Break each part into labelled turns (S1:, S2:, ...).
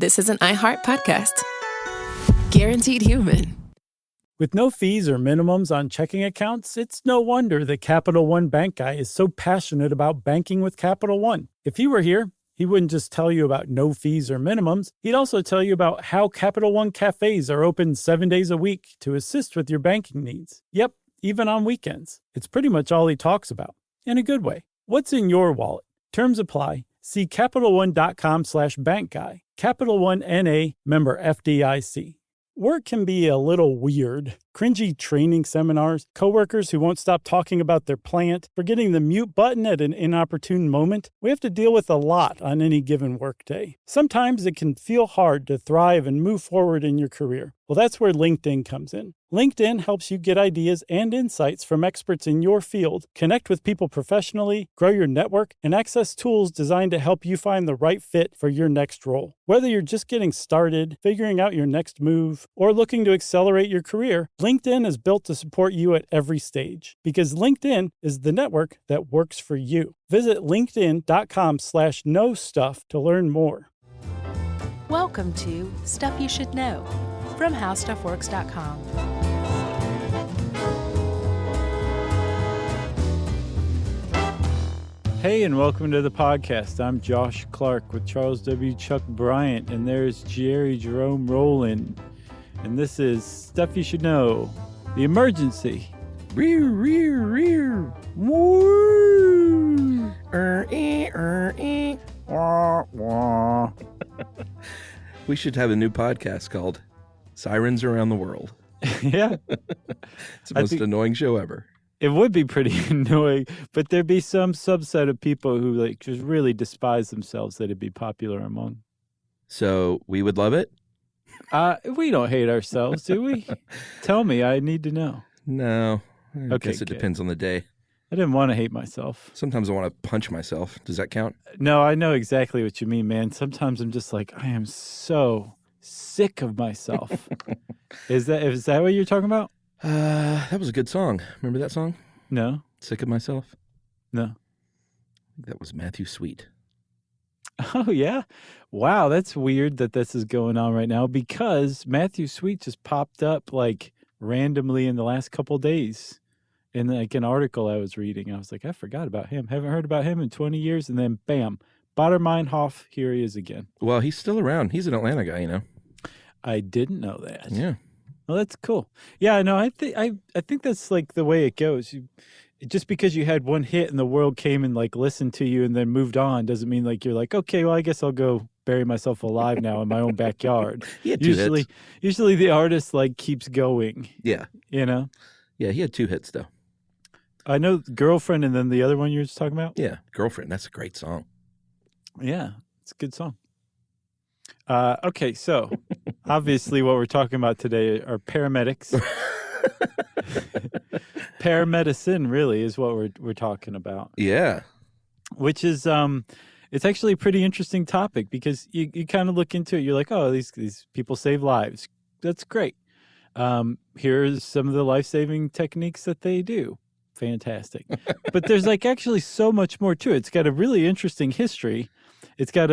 S1: This is an iHeart podcast. Guaranteed human.
S2: With no fees or minimums on checking accounts, it's no wonder that Capital One Bank Guy is so passionate about banking with Capital One. If he were here, he wouldn't just tell you about no fees or minimums. He'd also tell you about how Capital One cafes are open 7 days a week to assist with your banking needs. Yep, even on weekends. It's pretty much all he talks about, in a good way. What's in your wallet? Terms apply. See CapitalOne.com/bankguy. Capital One N.A., member FDIC. Work can be a little weird. Cringy training seminars, coworkers who won't stop talking about their plant, forgetting the mute button at an inopportune moment. We have to deal with a lot on any given workday. Sometimes it can feel hard to thrive and move forward in your career. Well, that's where LinkedIn comes in. LinkedIn helps you get ideas and insights from experts in your field, connect with people professionally, grow your network, and access tools designed to help you find the right fit for your next role. Whether you're just getting started, figuring out your next move, or looking to accelerate your career, LinkedIn is built to support you at every stage, because LinkedIn is the network that works for you. Visit linkedin.com/knowstuff to learn more.
S3: Welcome to Stuff You Should Know from HowStuffWorks.com.
S2: Hey, and welcome to the podcast. I'm Josh Clark with Charles W. Chuck Bryant, and there's Jerry Jerome Rowland. And this is Stuff You Should Know, the emergency. Rear, rear, rear. Woo! Wah, wah.
S4: We should have a new podcast called Sirens Around the World.
S2: Yeah.
S4: It's the most annoying show ever.
S2: It would be pretty annoying, but there'd be some subset of people who just really despise themselves that'd be popular among.
S4: So we would love it?
S2: We don't hate ourselves, do we? Tell me, I need to know.
S4: No. I guess it
S2: good.
S4: depends on the day.
S2: I didn't want to hate myself.
S4: Sometimes I want to punch myself. Does that count?
S2: No, I know exactly what you mean, man. Sometimes I'm just like, I am so sick of myself. Is that what you're talking about?
S4: That was a good song. Remember that song?
S2: No.
S4: Sick of Myself?
S2: No.
S4: That was Matthew Sweet.
S2: Oh, yeah? Wow, that's weird that this is going on right now because Matthew Sweet just popped up randomly in the last couple days in an article I was reading. I was like, I forgot about him. Haven't heard about him in 20 years. And then, bam, Bader-Meinhof, here he is again.
S4: Well, he's still around. He's an Atlanta guy, you know.
S2: I didn't know that.
S4: Yeah.
S2: Well, that's cool. Yeah, no, I think that's the way it goes. Just because you had one hit and the world came and listened to you and then moved on doesn't mean you're okay, well, I guess I'll go bury myself alive now in my own backyard.
S4: He had two hits.
S2: Usually the artist keeps going.
S4: Yeah.
S2: You know?
S4: Yeah, he had 2 hits though.
S2: I know Girlfriend and then the other one you were just talking about?
S4: Yeah, Girlfriend. That's a great song.
S2: Yeah, it's a good song. Okay, so obviously what we're talking about today are paramedics. Paramedicine really is what we're talking about.
S4: Yeah.
S2: Which is it's actually a pretty interesting topic because you kind of look into it, you're like, oh, these people save lives. That's great. Here's some of the life-saving techniques that they do. Fantastic. But there's actually so much more to it. It's got a really interesting history. It's got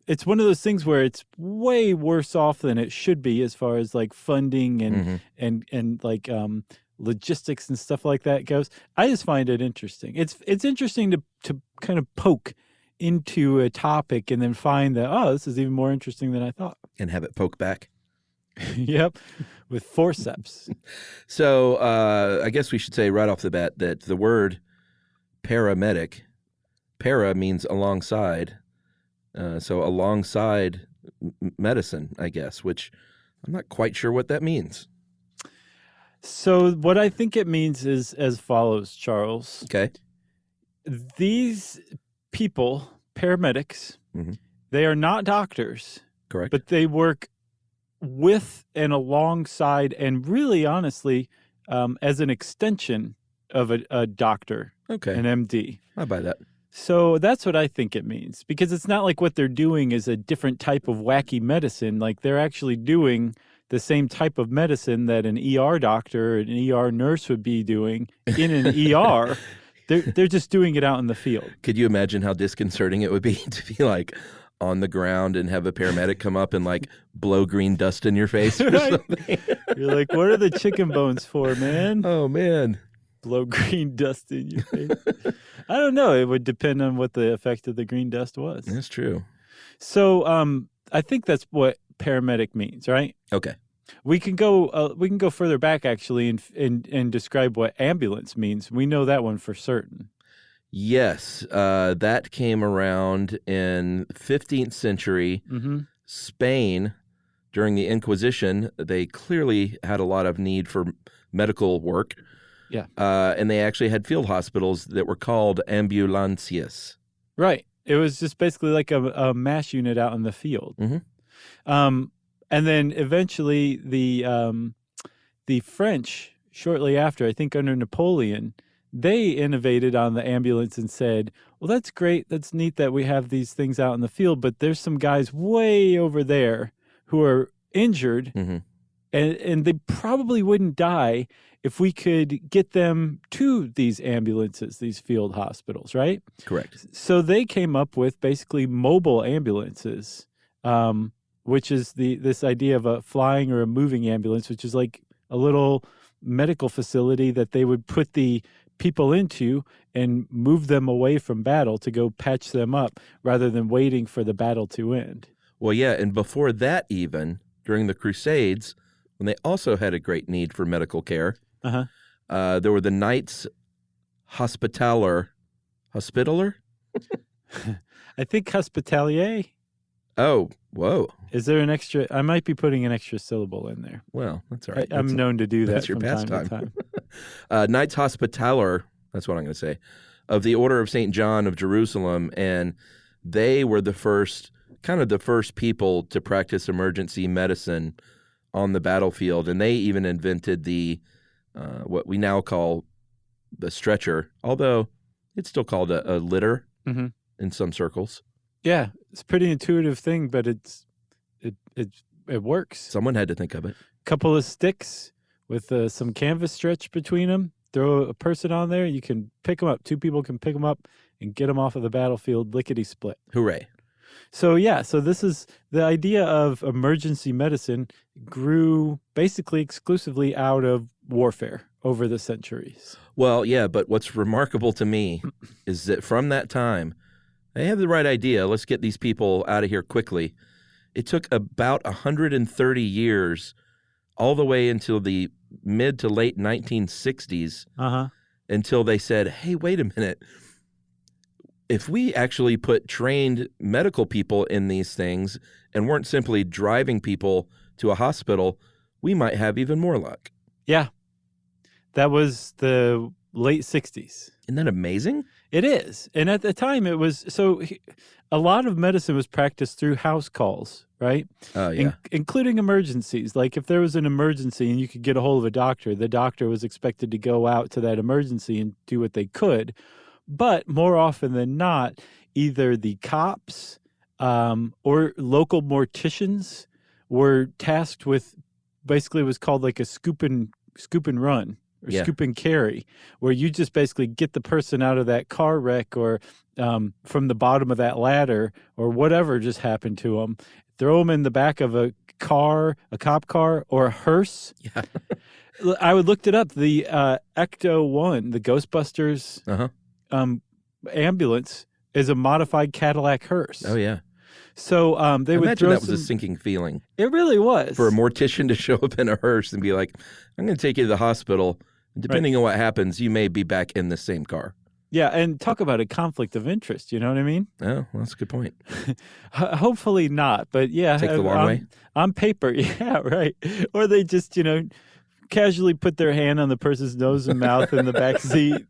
S2: it's one of those things where it's way worse off than it should be as far as funding and and logistics and stuff like that goes. I just find it interesting. It's interesting to kind of poke into a topic and then find that, oh, this is even more interesting than I thought.
S4: And have it poke back.
S2: Yep, with forceps.
S4: So I guess we should say right off the bat that the word paramedic, para means alongside. So alongside medicine, I guess, which I'm not quite sure what that means.
S2: So what I think it means is as follows, Charles.
S4: Okay.
S2: These people, paramedics, they are not doctors.
S4: Correct.
S2: But they work with and alongside and really honestly as an extension of a doctor,
S4: okay,
S2: an MD.
S4: I buy that.
S2: So that's what I think it means, because it's not like what they're doing is a different type of wacky medicine. They're actually doing the same type of medicine that an ER doctor or an ER nurse would be doing in an ER. They're just doing it out in the field.
S4: Could you imagine how disconcerting it would be to be on the ground and have a paramedic come up and like blow green dust in your face or
S2: Right.
S4: something.
S2: You're like, what are the chicken bones for, man?
S4: Oh, man.
S2: Blow green dust in your face. I don't know. It would depend on what the effect of the green dust was.
S4: That's true.
S2: So I think that's what paramedic means, right?
S4: Okay.
S2: We can go further back actually and describe what ambulance means. We know that one for certain.
S4: Yes, that came around in 15th century Spain during the Inquisition. They clearly had a lot of need for medical work.
S2: Yeah.
S4: And they actually had field hospitals that were called ambulancias.
S2: Right. It was just basically like a MASH unit out in the field. And then eventually the French, shortly after, I think under Napoleon, they innovated on the ambulance and said, well, that's great. That's neat that we have these things out in the field, but there's some guys way over there who are injured and they probably wouldn't die if we could get them to these ambulances, these field hospitals, right?
S4: Correct.
S2: So they came up with basically mobile ambulances, which is this idea of a flying or a moving ambulance, which is like a little medical facility that they would put the people into and move them away from battle to go patch them up rather than waiting for the battle to end.
S4: Well, yeah, and before that even, during the Crusades, when they also had a great need for medical care, there were the Knights Hospitaller.
S2: I think hospitalier.
S4: Oh, whoa.
S2: Is there an extra? I might be putting an extra syllable in there.
S4: Well, that's all right.
S2: I'm known to do that
S4: that's your
S2: from time
S4: pastime.
S2: to time.
S4: Knights Hospitaller, that's what I'm going to say, of the Order of St. John of Jerusalem, and they were the first people to practice emergency medicine on the battlefield, and they even invented the what we now call the stretcher, although it's still called a litter in some circles.
S2: Yeah, it's a pretty intuitive thing, but it works.
S4: Someone had to think of it.
S2: Couple of sticks with some canvas stretch between them. Throw a person on there. You can pick them up. Two people can pick them up and get them off of the battlefield lickety-split.
S4: Hooray.
S2: So, so this is the idea of emergency medicine grew basically exclusively out of warfare over the centuries.
S4: Well, yeah, but what's remarkable to me is that from that time, they have the right idea. Let's get these people out of here quickly. It took about 130 years, all the way until the mid to late 1960s, until they said, hey, wait a minute. If we actually put trained medical people in these things and weren't simply driving people to a hospital, we might have even more luck.
S2: Yeah. That was the late 60s.
S4: Isn't that amazing?
S2: It is. And at the time it was, so a lot of medicine was practiced through house calls, right?
S4: Oh, yeah.
S2: Including emergencies. Like if there was an emergency and you could get a hold of a doctor, the doctor was expected to go out to that emergency and do what they could. But more often than not, either the cops or local morticians were tasked with basically it was called like a scoop and run. Or scoop and carry, where you just basically get the person out of that car wreck or from the bottom of that ladder or whatever just happened to them, throw them in the back of a cop car or a hearse.
S4: Yeah.
S2: I looked it up. The Ecto 1, the Ghostbusters ambulance, is a modified Cadillac hearse.
S4: Oh, yeah.
S2: So they would
S4: imagine
S2: throw
S4: that was a sinking feeling.
S2: It really was.
S4: For a mortician to show up in a hearse and be like, I'm going to take you to the hospital. Depending on what happens, you may be back in the same car.
S2: Yeah, and talk about a conflict of interest, you know what I mean?
S4: Oh, well, that's a good point.
S2: Hopefully not, but yeah.
S4: Take the long way?
S2: On paper, yeah, right. Or they just, casually put their hand on the person's nose and mouth in the back seat,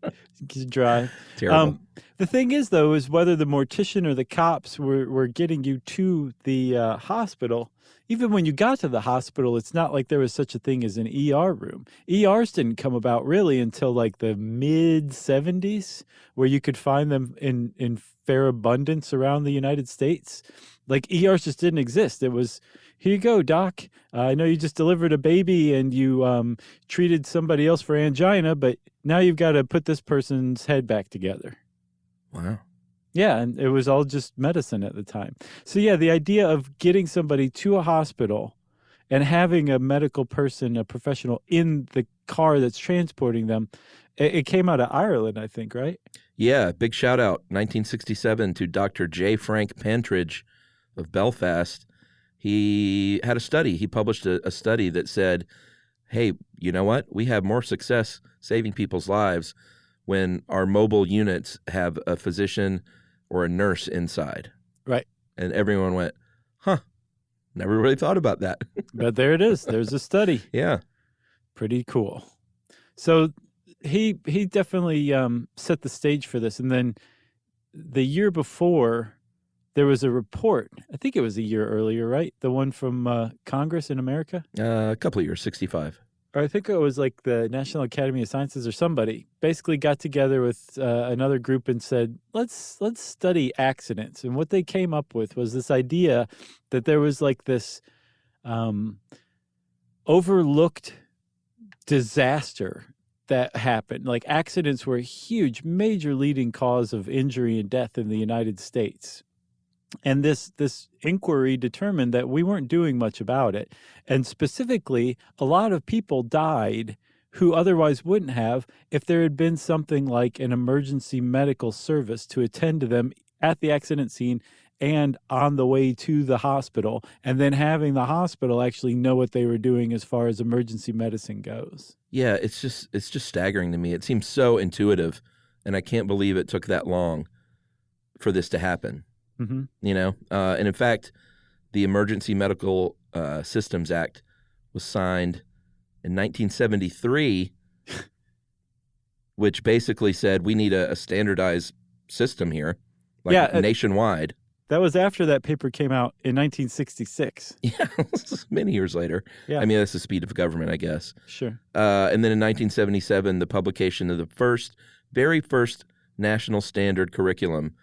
S2: drive.
S4: Terrible.
S2: The thing is, though, is whether the mortician or the cops were getting you to the hospital. Even when you got to the hospital, it's not like there was such a thing as an ER room. ERs didn't come about really until like the mid-'70s, where you could find them in fair abundance around the United States. Like ERs just didn't exist. It was, here you go, doc. I know you just delivered a baby and you treated somebody else for angina, but now you've got to put this person's head back together.
S4: Wow.
S2: Yeah, and it was all just medicine at the time. So yeah, the idea of getting somebody to a hospital and having a medical person, a professional in the car that's transporting them, it came out of Ireland, I think, right?
S4: Yeah, big shout out, 1967, to Dr. J. Frank Pantridge of Belfast. He had a study. He published a study that said, hey, you know what? We have more success saving people's lives when our mobile units have a physician or a nurse inside.
S2: Right.
S4: And everyone went, huh, never really thought about that.
S2: But there it is. There's a study.
S4: Yeah.
S2: Pretty cool. So he definitely set the stage for this. And then the year before, there was a report. I think it was a year earlier, right? The one from Congress in America?
S4: A couple of years, 65.
S2: Or I think it was like the National Academy of Sciences or somebody basically got together with another group and said, let's study accidents. And what they came up with was this idea that there was like this overlooked disaster that happened. Like accidents were a huge, major leading cause of injury and death in the United States. And this inquiry determined that we weren't doing much about it. And specifically, a lot of people died who otherwise wouldn't have if there had been something like an emergency medical service to attend to them at the accident scene and on the way to the hospital, and then having the hospital actually know what they were doing as far as emergency medicine goes.
S4: Yeah, it's just staggering to me. It seems so intuitive, and I can't believe it took that long for this to happen.
S2: Mm-hmm.
S4: You know, and in fact, the Emergency Medical Systems Act was signed in 1973, which basically said we need a standardized system here, like nationwide.
S2: That was after that paper came out in 1966.
S4: Yeah, many years later.
S2: Yeah.
S4: I mean, that's the speed of government, I guess.
S2: Sure.
S4: And then in 1977, the publication of the very first national standard curriculum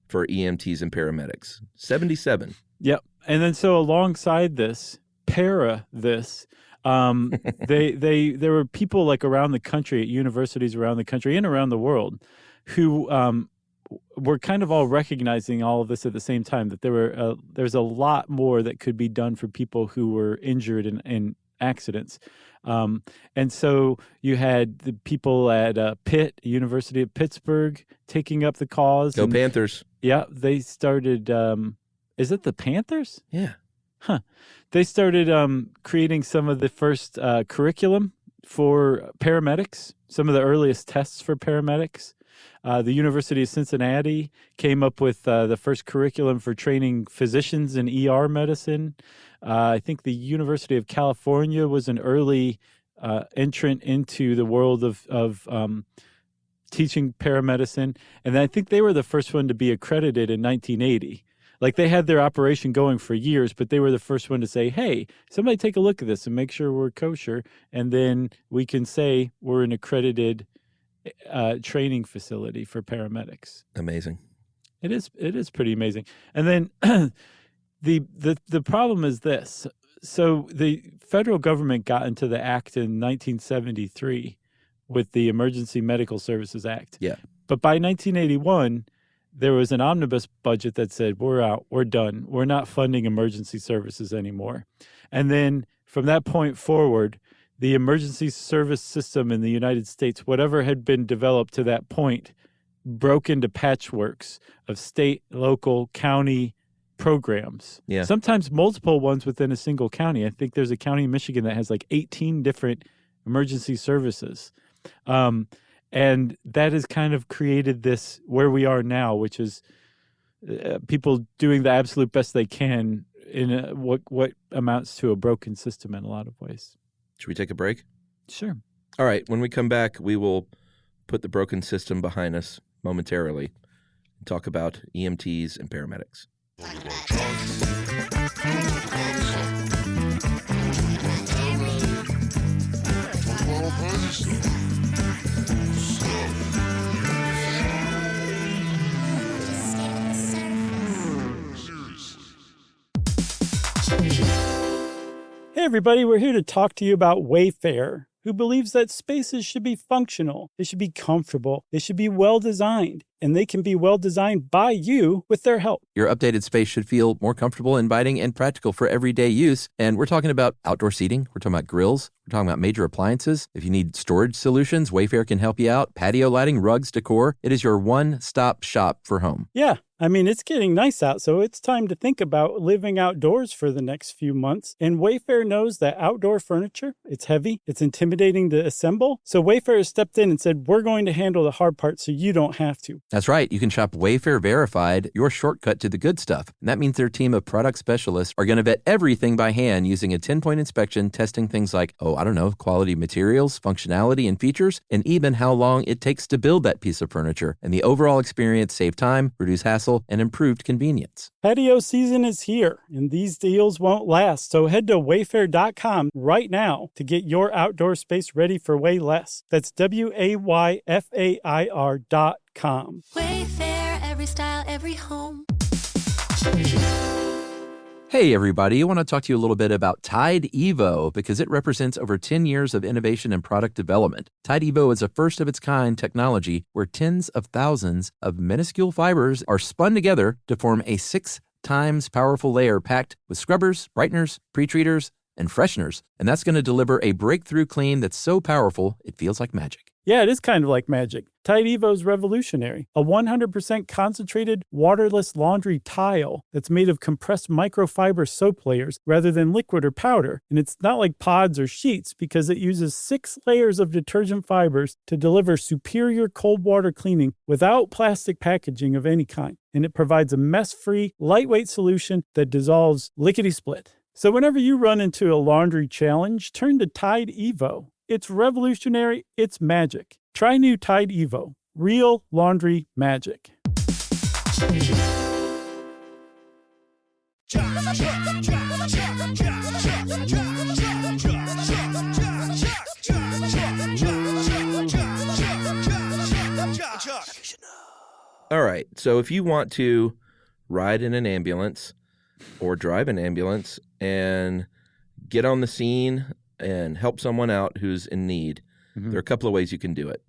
S4: for EMTs and paramedics. 77.
S2: Yep. And then so alongside this, there were people like around the country at universities around the country and around the world who were kind of all recognizing all of this at the same time, that there's a lot more that could be done for people who were injured in accidents. And so you had the people at University of Pittsburgh, taking up the cause.
S4: Go Panthers.
S2: Yeah, they started, is it the Panthers?
S4: Yeah.
S2: Huh. They started creating some of the first curriculum for paramedics, some of the earliest tests for paramedics. The University of Cincinnati came up with the first curriculum for training physicians in ER medicine. I think the University of California was an early entrant into the world of teaching paramedicine. And I think they were the first one to be accredited in 1980. Like they had their operation going for years, but they were the first one to say, hey, somebody take a look at this and make sure we're kosher. And then we can say we're an accredited training facility for paramedics.
S4: Amazing.
S2: It is pretty amazing. And then the problem is this. So the federal government got into the act in 1973 with the Emergency Medical Services Act.
S4: Yeah.
S2: But by 1981, there was an omnibus budget that said, we're out, we're done. We're not funding emergency services anymore. And then from that point forward, the emergency service system in the United States, whatever had been developed to that point, broke into patchworks of state, local, county programs.
S4: Yeah.
S2: Sometimes multiple ones within a single county. I think there's a county in Michigan that has like 18 different emergency services. And that has kind of created this where we are now, which is people doing the absolute best they can in what amounts to a broken system in a lot of ways.
S4: Should we take a break?
S2: Sure.
S4: All right. When we come back, we will put the broken system behind us momentarily and talk about EMTs and paramedics.
S2: Hey, everybody. We're here to talk to you about Wayfair. who believes that spaces should be functional, they should be comfortable, they should be well-designed, and they can be well-designed by you with their help.
S5: Your updated space should feel more comfortable, inviting, and practical for everyday use. And we're talking about outdoor seating. We're talking about grills. We're talking about major appliances. If you need storage solutions, Wayfair can help you out. Patio lighting, rugs, decor. It is your one-stop shop for home.
S2: Yeah. I mean, it's getting nice out, so it's time to think about living outdoors for the next few months. And Wayfair knows that outdoor furniture, it's heavy, it's intimidating to assemble. So Wayfair has stepped in and said, we're going to handle the hard part so you don't have to.
S5: That's right. You can shop Wayfair Verified, your shortcut to the good stuff. And that means their team of product specialists are going to vet everything by hand using a 10-point inspection, testing things like, quality materials, functionality, and features, and even how long it takes to build that piece of furniture. And the overall experience save time, reduce hassle, and improved convenience.
S2: Patio season is here, and these deals won't last. So head to wayfair.com right now to get your outdoor space ready for way less. That's WAYFAIR.com.
S6: Wayfair, every style, every home.
S5: Hey, everybody. I want to talk to you a little bit about Tide Evo because it represents over 10 years of innovation and product development. Tide Evo is a first-of-its-kind technology where tens of thousands of minuscule fibers are spun together to form a 6 times powerful layer packed with scrubbers, brighteners, pre-treaters, and fresheners. And that's going to deliver a breakthrough clean that's so powerful it feels like magic.
S2: Yeah, it is kind of like magic. Tide Evo is revolutionary. A 100% concentrated, waterless laundry tile that's made of compressed microfiber soap layers rather than liquid or powder. And it's not like pods or sheets because it uses 6 layers of detergent fibers to deliver superior cold water cleaning without plastic packaging of any kind. And it provides a mess-free, lightweight solution that dissolves lickety-split. So whenever you run into a laundry challenge, turn to Tide Evo. It's revolutionary. It's magic. Try new Tide Evo. Real laundry magic.
S4: All right. So if you want to ride in an ambulance or drive an ambulance and get on the scene and help someone out who's in need, there are a couple of ways you can do it.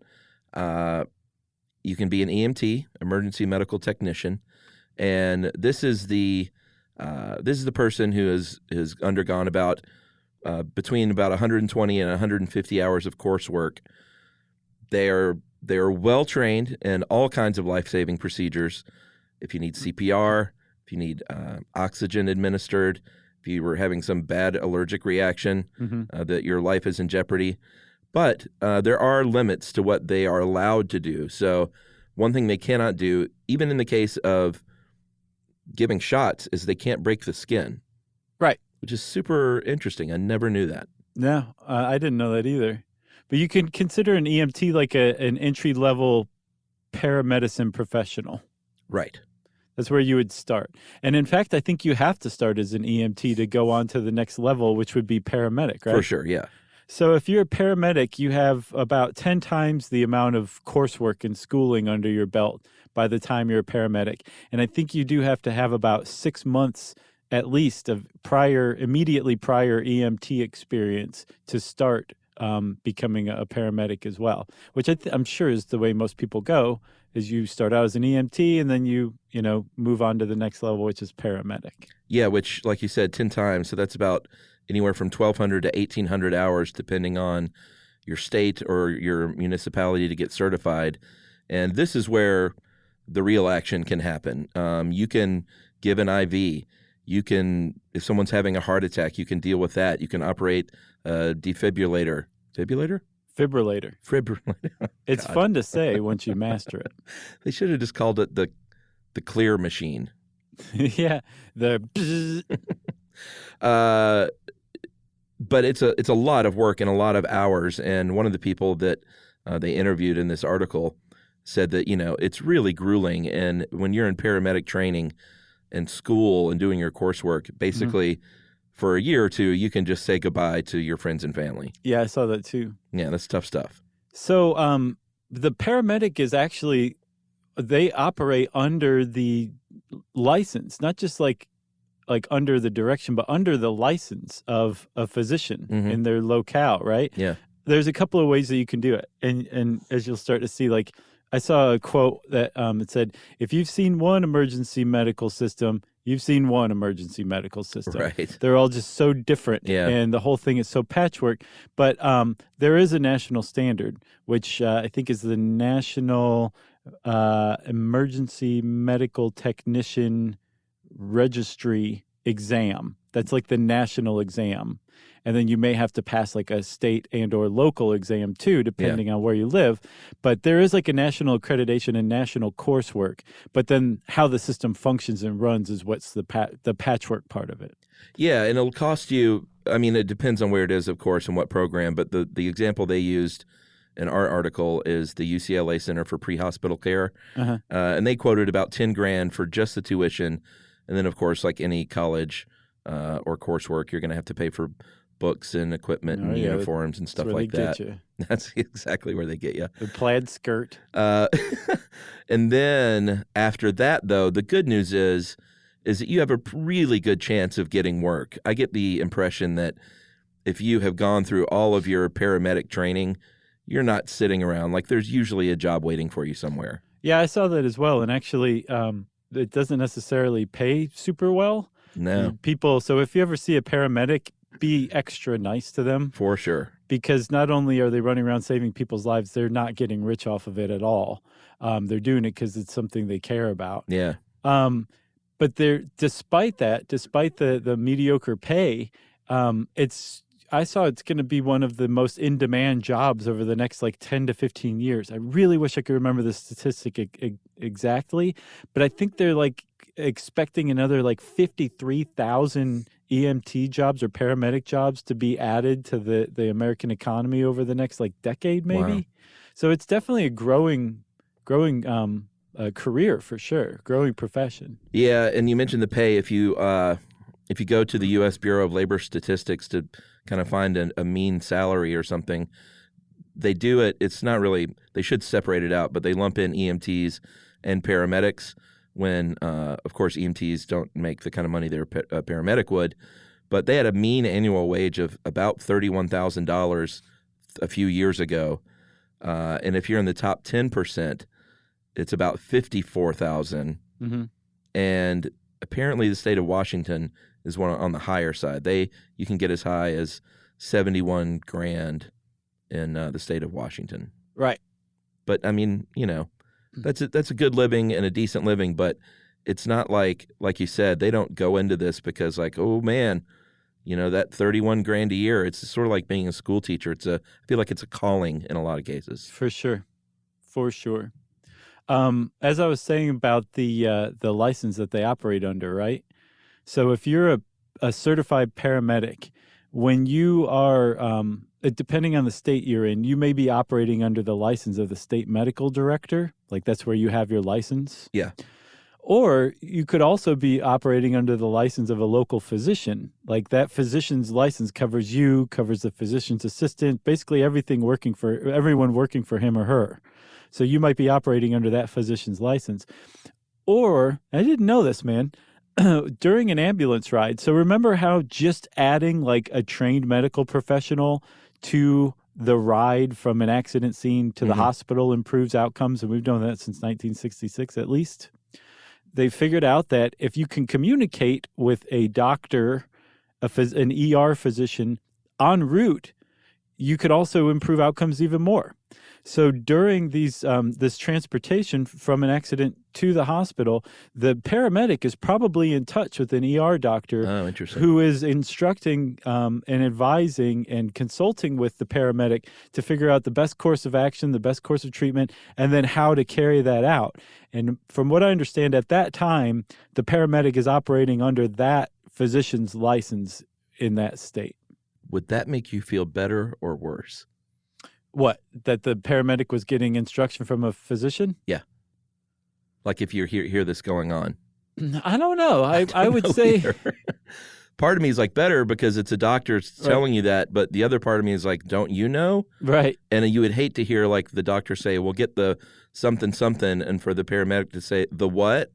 S4: You can be an EMT, emergency medical technician, and this is the person who has undergone about between about 120 and 150 hours of coursework. They are well trained in all kinds of life-saving procedures. If you need CPR, if you need oxygen administered, if you were having some bad allergic reaction, that your life is in jeopardy. But there are limits to what they are allowed to do. So one thing they cannot do, even in the case of giving shots, is they can't break the skin.
S2: Right.
S4: Which is super interesting. I never knew that.
S2: No, I didn't know that either. But you can consider an EMT like an entry-level paramedicine professional.
S4: Right.
S2: That's where you would start. And in fact, I think you have to start as an EMT to go on to the next level, which would be paramedic, right?
S4: For sure, yeah.
S2: So if you're a paramedic, you have about 10 times the amount of coursework and schooling under your belt by the time you're a paramedic. And I think you do have to have about 6 months at least of immediately prior EMT experience to start becoming a paramedic as well, which I'm sure is the way most people go, is you start out as an EMT and then you move on to the next level, which is paramedic.
S4: Yeah, which, like you said, 10 times. So that's about anywhere from 1,200 to 1,800 hours, depending on your state or your municipality to get certified. And this is where the real action can happen. You can give an IV. You can, if someone's having a heart attack, you can deal with that. You can operate a defibrillator. Fibrillator?
S2: Fibrillator. It's
S4: God.
S2: fun to say once you master it.
S4: They should have just called it the clear machine.
S2: Yeah.
S4: But it's a lot of work and a lot of hours. And one of the people that they interviewed in this article said that, it's really grueling. And when you're in paramedic training and school and doing your coursework, basically for a year or two, you can just say goodbye to your friends and family.
S2: Yeah, I saw that too.
S4: Yeah, that's tough stuff.
S2: So the paramedic is actually, they operate under the license, not just like under the direction, but under the license of a physician in their locale, right?
S4: Yeah.
S2: there's a couple of ways that you can do it. And as you'll start to see, like I saw a quote that it said, if you've seen one emergency medical system, you've seen one emergency medical system.
S4: Right.
S2: They're all just so different.
S4: Yeah.
S2: And the whole thing is so patchwork. But there is a national standard, which I think is the National Emergency Medical Technician Registry exam. That's like the national exam. And then you may have to pass like a state and or local exam too, depending on where you live. But there is like a national accreditation and national coursework. But then how the system functions and runs is what's the patchwork part of it.
S4: Yeah, and it'll cost you, I mean, it depends on where it is, of course, and what program. But the example they used in our article is the UCLA Center for Pre-Hospital Care. And they quoted about $10,000 for just the tuition. And then, of course, like any college or coursework, you're going to have to pay for books and equipment and uniforms and stuff like that. That's exactly where they get you.
S2: The plaid skirt.
S4: And then after that, though, the good news is that you have a really good chance of getting work. I get the impression that if you have gone through all of your paramedic training, you're not sitting around. Like there's usually a job waiting for you somewhere.
S2: Yeah, I saw that as well. And actually, it doesn't necessarily pay super well.
S4: No.
S2: So if you ever see a paramedic, be extra nice to them.
S4: For sure.
S2: Because not only are they running around saving people's lives, they're not getting rich off of it at all. They're doing it because it's something they care about.
S4: Yeah.
S2: But despite the mediocre pay, I saw it's going to be one of the most in-demand jobs over the next like 10 to 15 years. I really wish I could remember the statistic exactly, but I think they're like expecting another like 53,000 EMT jobs or paramedic jobs to be added to the American economy over the next like decade, maybe. Wow. So it's definitely a growing career for sure, growing profession. Yeah,
S4: and you mentioned the pay. If you go to the U.S. Bureau of Labor Statistics to kind of find a mean salary or something, they do it. It's not really. They should separate it out, but they lump in EMTs and paramedics. When, of course, EMTs don't make the kind of money a paramedic would. But they had a mean annual wage of about $31,000 a few years ago. And if you're in the top 10%, it's about $54,000. Mm-hmm. And apparently the state of Washington is one on the higher side. You can get as high as $71,000 in the state of Washington.
S2: Right.
S4: But, I mean, that's a good living and a decent living, but it's not like you said, they don't go into this because like, oh man, that $31,000 a year. It's sort of like being a school teacher. I feel like it's a calling in a lot of cases.
S2: For sure. As I was saying about the license that they operate under, right? So if you're a certified paramedic, when you are depending on the state you're in, you may be operating under the license of the state medical director. Like that's where you have your license.
S4: Yeah.
S2: Or you could also be operating under the license of a local physician. Like that physician's license covers you, covers the physician's assistant, basically everyone working for him or her. So you might be operating under that physician's license. Or, I didn't know this, man, during an ambulance ride. So remember how just adding like a trained medical professional to the ride from an accident scene to the hospital improves outcomes, and we've done that since 1966 at least. They figured out that if you can communicate with a doctor, an ER physician en route, you could also improve outcomes even more. So during this transportation from an accident to the hospital, the paramedic is probably in touch with an ER doctor who is instructing and advising and consulting with the paramedic to figure out the best course of action, the best course of treatment, and then how to carry that out. And from what I understand, at that time, the paramedic is operating under that physician's license in that state.
S4: Would that make you feel better or worse?
S2: What? That the paramedic was getting instruction from a physician?
S4: Yeah. Like if you hear this going on.
S2: I don't know. I would say
S4: part of me is like better because it's a doctor telling you that, but the other part of me is like, don't you know?
S2: Right.
S4: And you would hate to hear like the doctor say, "Well, get the something something," and for the paramedic to say, "The what?"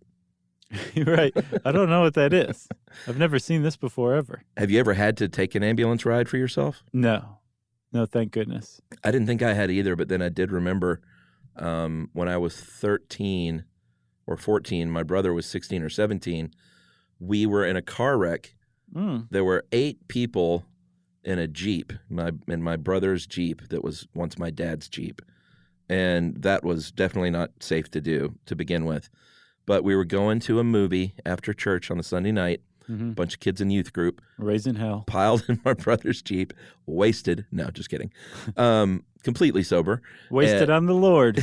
S2: Right. I don't know what that is. I've never seen this before ever.
S4: Have you ever had to take an ambulance ride for yourself?
S2: No. No, thank goodness.
S4: I didn't think I had either, but then I did remember when I was 13 or 14, my brother was 16 or 17, we were in a car wreck. There were 8 people in a Jeep, in my brother's Jeep that was once my dad's Jeep. And that was definitely not safe to do to begin with. But we were going to a movie after church on a Sunday night. A bunch of kids in youth group.
S2: Raising hell.
S4: Piled in my brother's Jeep, wasted. No, just kidding. Completely sober.
S2: Wasted on the Lord.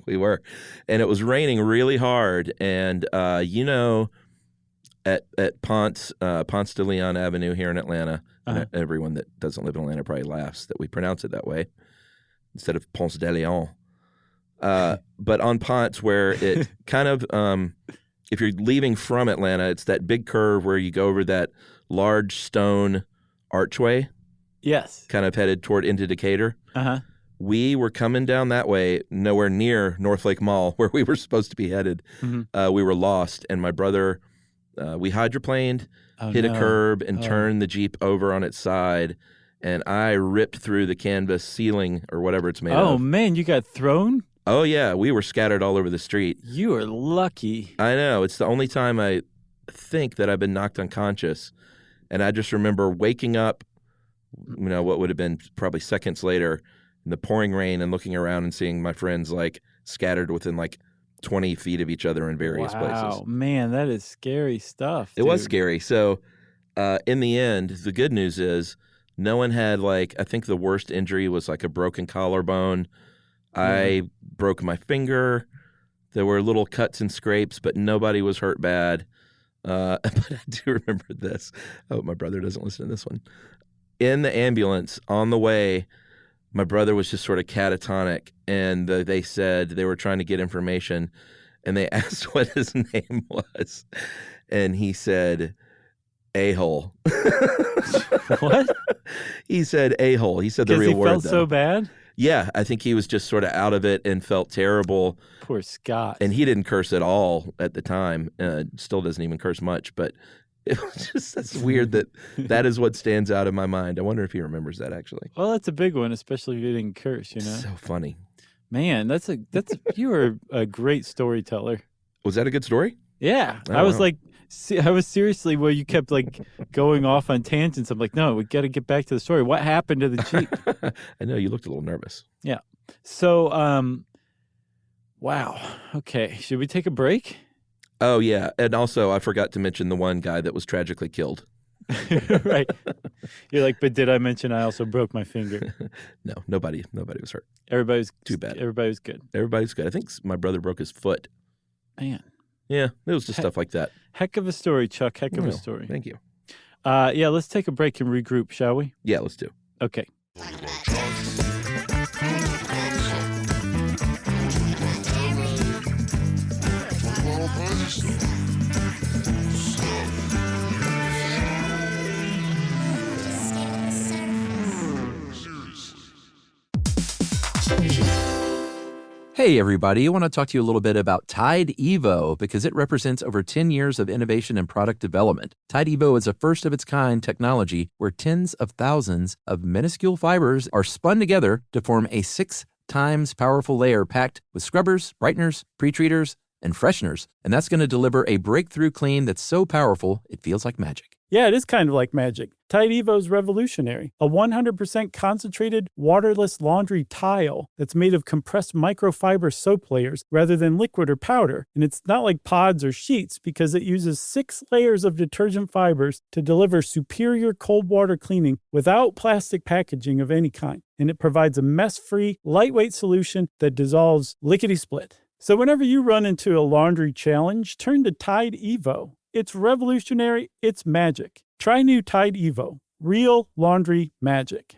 S4: We were. And it was raining really hard. And, at Ponce de Leon Avenue here in Atlanta, everyone that doesn't live in Atlanta probably laughs that we pronounce it that way instead of Ponce de Leon. But on Ponce, where it kind of... if you're leaving from Atlanta, it's that big curve where you go over that large stone archway. Yes. Kind of headed into Decatur. We were coming down that way, nowhere near North Lake Mall, where we were supposed to be headed. We were lost, and my brother, we hydroplaned, hit a curb, and turned the Jeep over on its side, and I ripped through the canvas ceiling or whatever it's made of.
S2: Oh, man, you got thrown?
S4: Oh, yeah. We were scattered all over the street.
S2: You are lucky.
S4: I know. It's the only time I think that I've been knocked unconscious. And I just remember waking up, what would have been probably seconds later in the pouring rain and looking around and seeing my friends like scattered within like 20 feet of each other in various places.
S2: Wow, man, that is scary stuff.
S4: It was scary. So in the end, the good news is no one had I think the worst injury was like a broken collarbone. I broke my finger. There were little cuts and scrapes, but nobody was hurt bad. But I do remember this. I hope my brother doesn't listen to this one. In the ambulance on the way, my brother was just sort of catatonic, and they said they were trying to get information, and they asked what his name was, and he said, A-hole.
S2: What?
S4: He said A-hole. He said the real word.
S2: Because he felt so bad?
S4: Yeah, I think he was just sort of out of it and felt terrible.
S2: Poor Scott.
S4: And he didn't curse at all at the time. Still doesn't even curse much. But it was just that's weird that is what stands out in my mind. I wonder if he remembers that actually.
S2: Well, that's a big one, especially if you didn't curse.
S4: So funny.
S2: Man, you were a great storyteller.
S4: Was that a good story?
S2: Yeah,
S4: Oh,
S2: I was
S4: wow.
S2: I was seriously where you kept going off on tangents. I'm like, no, we got to get back to the story. What happened to the Jeep?
S4: I know you looked a little nervous.
S2: Yeah. So, wow. Okay. Should we take a break?
S4: Oh, yeah. And also, I forgot to mention the one guy that was tragically killed.
S2: Right. You're like, but did I mention I also broke my finger?
S4: No, nobody was hurt.
S2: Everybody's
S4: too bad.
S2: Everybody was good.
S4: Everybody's good. I think my brother broke his foot.
S2: Man.
S4: Yeah, it was just stuff like that.
S2: Heck of a story, Chuck. Heck of a story.
S4: Thank you.
S2: Yeah, let's take a break and regroup, shall we?
S4: Yeah, let's do.
S2: Okay.
S5: Hey, everybody. I want to talk to you a little bit about Tide Evo because it represents over 10 years of innovation and product development. Tide Evo is a first-of-its-kind technology where tens of thousands of minuscule fibers are spun together to form a 6 times powerful layer packed with scrubbers, brighteners, pre-treaters, and fresheners. And that's going to deliver a breakthrough clean that's so powerful, it feels like magic.
S2: Yeah, it is kind of like magic. Tide Evo is revolutionary. A 100% concentrated, waterless laundry tile that's made of compressed microfiber soap layers rather than liquid or powder. And it's not like pods or sheets because it uses 6 layers of detergent fibers to deliver superior cold water cleaning without plastic packaging of any kind. And it provides a mess-free, lightweight solution that dissolves lickety-split. So whenever you run into a laundry challenge, turn to Tide Evo. It's revolutionary. It's magic. Try new Tide Evo. Real laundry magic.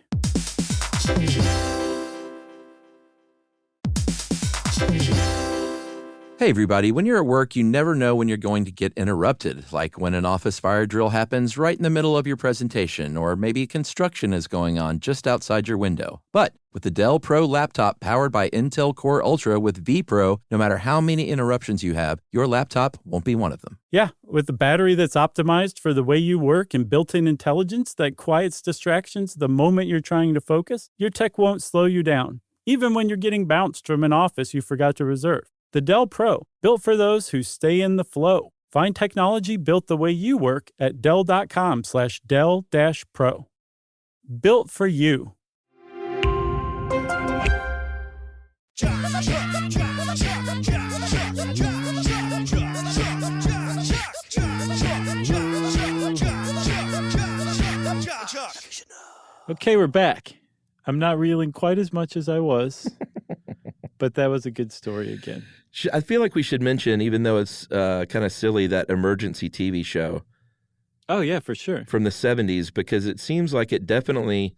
S5: Hey, everybody. When you're at work, you never know when you're going to get interrupted, like when an office fire drill happens right in the middle of your presentation, or maybe construction is going on just outside your window. But with the Dell Pro laptop powered by Intel Core Ultra with vPro, no matter how many interruptions you have, your laptop won't be one of them.
S2: Yeah, with a battery that's optimized for the way you work and built-in intelligence that quiets distractions the moment you're trying to focus, your tech won't slow you down, even when you're getting bounced from an office you forgot to reserve. The Dell Pro, built for those who stay in the flow. Find technology built the way you work at Dell.com/Dell-Pro. Built for you. Okay, we're back. I'm not reeling quite as much as I was, but that was a good story again.
S4: I feel like we should mention, even though it's kind of silly, that emergency TV show.
S2: Oh, yeah, for sure.
S4: From the 70s, because it seems like it definitely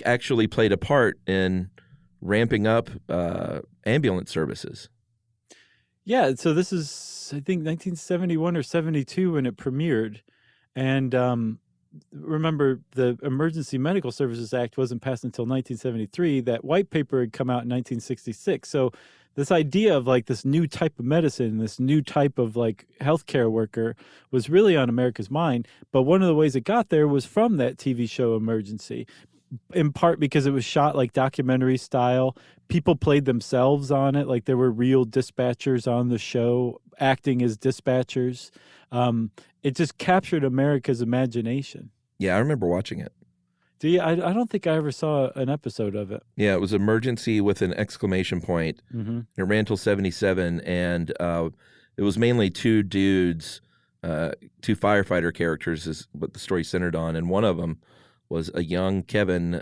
S4: actually played a part in ramping up ambulance services.
S2: Yeah, so this is, I think, 1971 or 72 when it premiered. And remember, the Emergency Medical Services Act wasn't passed until 1973. That white paper had come out in 1966. So this idea of this new type of medicine, this new type of healthcare worker was really on America's mind. But one of the ways it got there was from that TV show Emergency, in part because it was shot documentary style. People played themselves on it. There were real dispatchers on the show acting as dispatchers. It just captured America's imagination.
S4: Yeah, I remember watching it.
S2: I don't think I ever saw an episode of it.
S4: Yeah, it was Emergency with an exclamation point.
S2: Mm-hmm.
S4: It ran till 77, and it was mainly two dudes, two firefighter characters is what the story centered on, and one of them was a young Kevin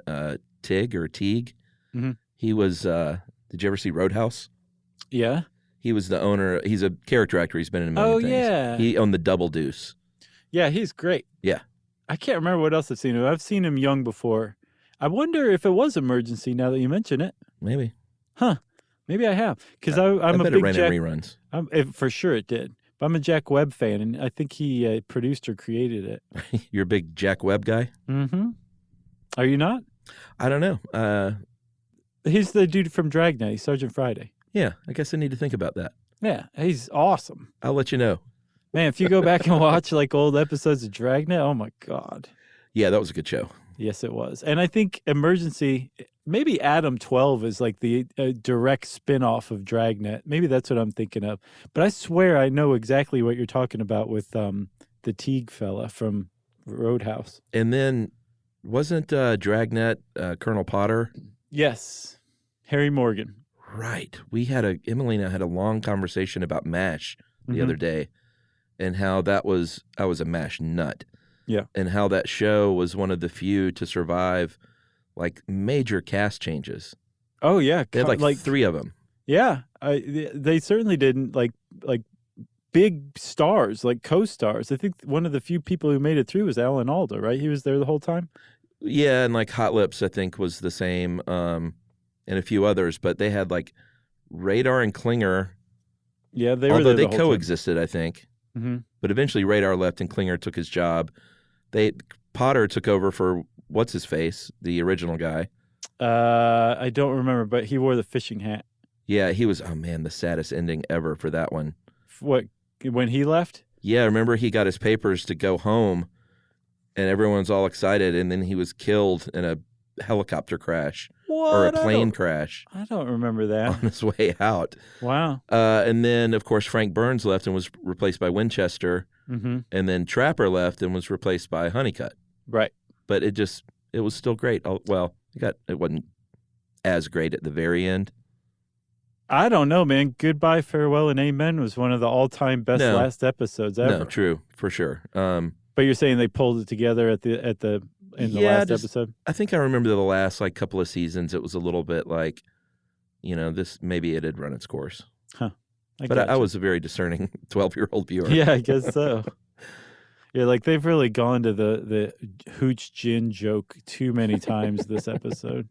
S4: Teague.
S2: Mm-hmm.
S4: He was, did you ever see Roadhouse?
S2: Yeah.
S4: He was the owner. He's a character actor. He's been in a million things.
S2: Yeah.
S4: He owned the Double Deuce.
S2: Yeah, he's great.
S4: Yeah.
S2: I can't remember what else I've seen him. I've seen him young before. I wonder if it was Emergency now that you mention it.
S4: Maybe.
S2: Huh. Maybe I have. Because I'm
S4: I
S2: a
S4: bet
S2: big
S4: it ran
S2: Jack...
S4: in reruns.
S2: For sure it did. But I'm a Jack Webb fan, and I think he produced or created it.
S4: You're a big Jack Webb guy?
S2: Mm-hmm. Are you not?
S4: I don't know.
S2: He's the dude from Dragnet. He's Sergeant Friday.
S4: Yeah, I guess I need to think about that.
S2: Yeah, he's awesome.
S4: I'll let you know.
S2: Man, if you go back and watch old episodes of Dragnet, oh my God.
S4: Yeah, that was a good show.
S2: Yes, it was. And I think Emergency, maybe Adam 12 is the direct spinoff of Dragnet. Maybe that's what I'm thinking of. But I swear I know exactly what you're talking about with the Teague fella from Roadhouse.
S4: And then wasn't Dragnet Colonel Potter?
S2: Yes. Harry Morgan.
S4: Right. Emily and I had a long conversation about MASH the other day, and how I was a MASH nut.
S2: Yeah.
S4: And how that show was one of the few to survive major cast changes.
S2: Oh yeah.
S4: They had three of them.
S2: Yeah. They certainly didn't big stars, co-stars. I think one of the few people who made it through was Alan Alda, right? He was there the whole time.
S4: Yeah, and Hot Lips I think was the same. And a few others, but they had Radar and Klinger.
S2: Yeah, they were
S4: although
S2: there
S4: they coexisted, I think.
S2: Mm-hmm.
S4: But eventually Radar left and Klinger took his job. Potter took over for what's his face, the original guy.
S2: I don't remember, but he wore the fishing hat.
S4: Yeah, he was. Oh man, the saddest ending ever for that one.
S2: What, when he left?
S4: Yeah, remember he got his papers to go home, and everyone's all excited, and then he was killed in a helicopter crash.
S2: What?
S4: Or a plane crash.
S2: I don't remember that.
S4: On his way out.
S2: Wow.
S4: And then, of course, Frank Burns left and was replaced by Winchester.
S2: Mm-hmm.
S4: And then Trapper left and was replaced by Honeycutt.
S2: Right.
S4: But it was still great. Well, it wasn't as great at the very end.
S2: I don't know, man. Goodbye, Farewell, and Amen was one of the all-time best last episodes ever.
S4: No, true, for sure.
S2: But you're saying they pulled it together in the last episode?
S4: I think I remember the last couple of seasons. It was a little bit this maybe it had run its course.
S2: Huh.
S4: I was a very discerning 12-year-old viewer.
S2: Yeah, I guess so. Yeah, they've really gone to the hooch gin joke too many times this episode.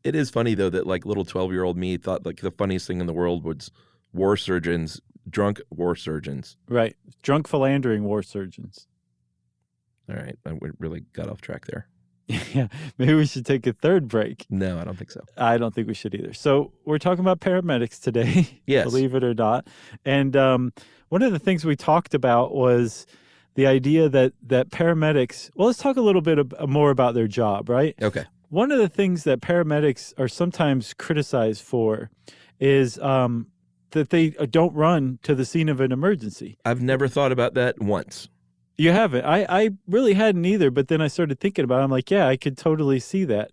S4: It is funny though that little 12-year-old me thought the funniest thing in the world war surgeons, drunk war surgeons.
S2: Right. Drunk philandering war surgeons.
S4: All right. We really got off track there.
S2: Yeah. Maybe we should take a third break.
S4: No, I don't think so.
S2: I don't think we should either. So we're talking about paramedics today,
S4: Yes.
S2: believe it or not. And one of the things we talked about was the idea that paramedics, well, let's talk a little bit more about their job, right?
S4: Okay.
S2: One of the things that paramedics are sometimes criticized for is that they don't run to the scene of an emergency.
S4: I've never thought about that once.
S2: You haven't. I really hadn't either, but then I started thinking about it. I'm like, yeah, I could totally see that.